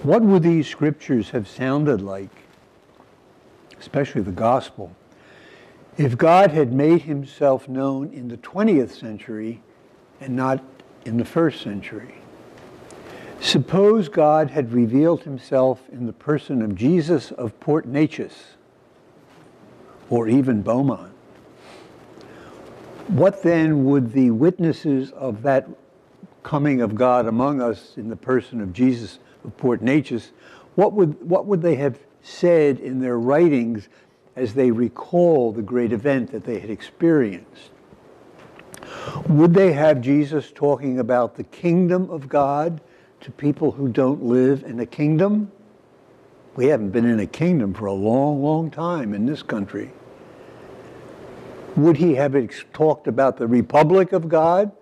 What would these scriptures have sounded like, especially the gospel, if God had made himself known in the 20th century and not in the 1st century? Suppose God had revealed himself in the person of Jesus of Port Neches, or even Beaumont. What then would the witnesses of that coming of God among us in the person of Jesus of Port Neches, what would they have said in their writings as they recall the great event that they had experienced? Would they have Jesus talking about the kingdom of God to people who don't live in a kingdom? We haven't been in a kingdom for a long, long time in this country. Would he have talked about the Republic of God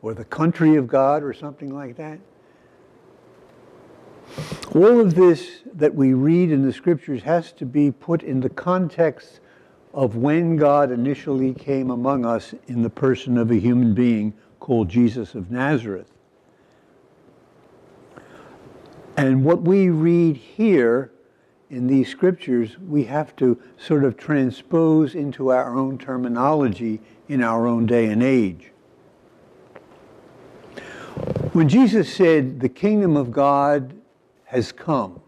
or the country of God or something like that? All of this that we read in the scriptures has to be put in the context of when God initially came among us in the person of a human being called Jesus of Nazareth. And what we read here in these scriptures, we have to sort of transpose into our own terminology in our own day and age. When Jesus said, "The kingdom of God has come,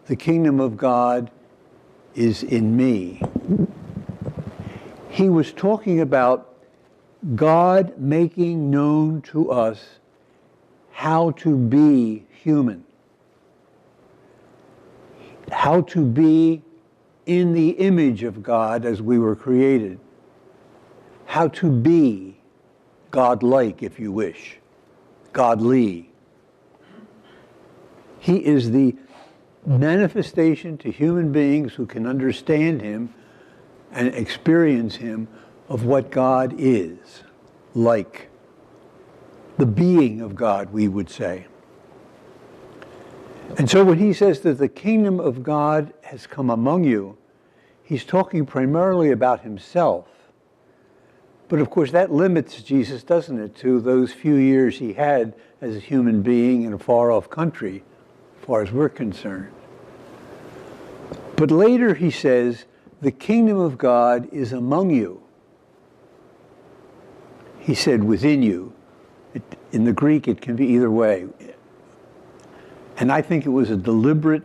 the kingdom of God is in me," he was talking about God making known to us how to be human, how to be in the image of God as we were created, how to be God-like, if you wish, godly. He is the manifestation to human beings who can understand him and experience him of what God is like. The being of God, we would say. And so when he says that the kingdom of God has come among you, he's talking primarily about himself. But of course that limits Jesus, doesn't it, to those few years he had as a human being in a far-off country, as far as we're concerned. But later he says, the kingdom of God is among you. He said within you. In the Greek, it can be either way. And I think it was a deliberate,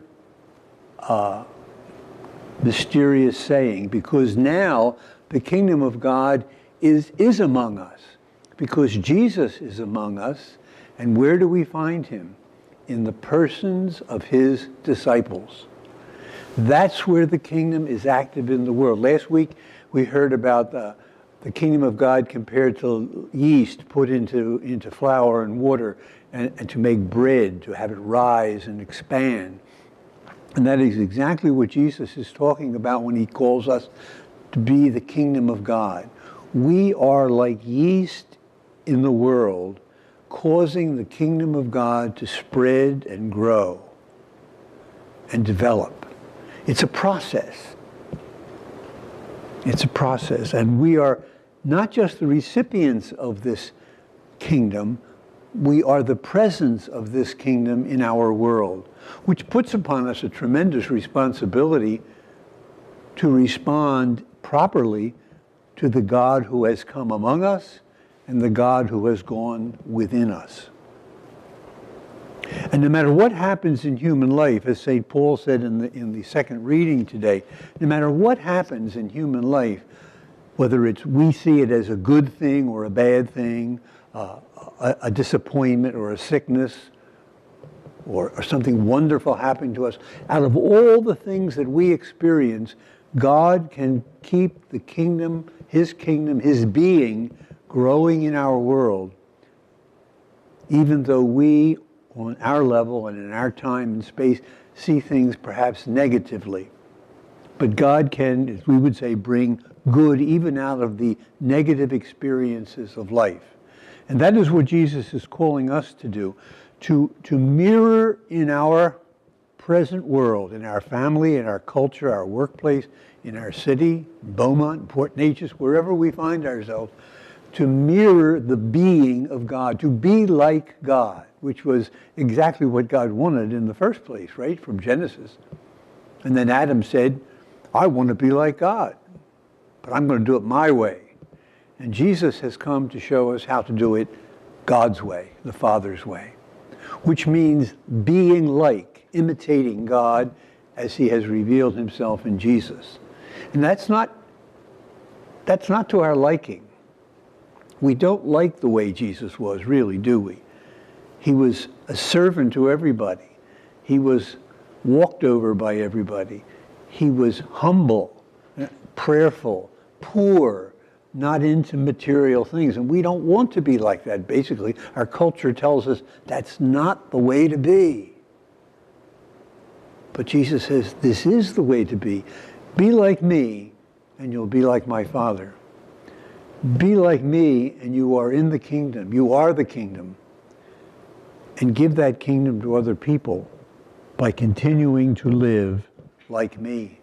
mysterious saying, because now the kingdom of God is among us, because Jesus is among us. And where do we find him? In the persons of his disciples. That's where the kingdom is active in the world. Last week, we heard about the kingdom of God compared to yeast put into flour and water and to make bread, to have it rise and expand. And that is exactly what Jesus is talking about when he calls us to be the kingdom of God. We are like yeast in the world, causing the kingdom of God to spread and grow and develop. It's a process. It's a process. And we are not just the recipients of this kingdom, we are the presence of this kingdom in our world, which puts upon us a tremendous responsibility to respond properly to the God who has come among us and the God who has gone within us. And no matter what happens in human life, as St. Paul said in the second reading today, no matter what happens in human life, whether we see it as a good thing or a bad thing, a disappointment or a sickness, or something wonderful happening to us, out of all the things that we experience, God can keep the kingdom, his being, growing in our world, even though we, on our level and in our time and space, see things perhaps negatively. But God can, as we would say, bring good even out of the negative experiences of life. And that is what Jesus is calling us to do, to mirror in our present world, in our family, in our culture, our workplace, in our city, Beaumont, Port Neches, wherever we find ourselves, to mirror the being of God, to be like God. which was exactly what God wanted in the first place, right, from Genesis. And then Adam said, I want to be like God, but I'm going to do it my way. And Jesus has come to show us how to do it God's way, the Father's way, which means being like, imitating God as he has revealed himself in Jesus. And that's not to our liking. We don't like the way Jesus was, really, do we? He was a servant to everybody. He was walked over by everybody. He was humble, prayerful, poor, not into material things. And we don't want to be like that, basically. Our culture tells us that's not the way to be. But Jesus says, this is the way to be. Be like me, and you'll be like my Father. Be like me, and you are in the kingdom. You are the kingdom. And give that kingdom to other people by continuing to live like me.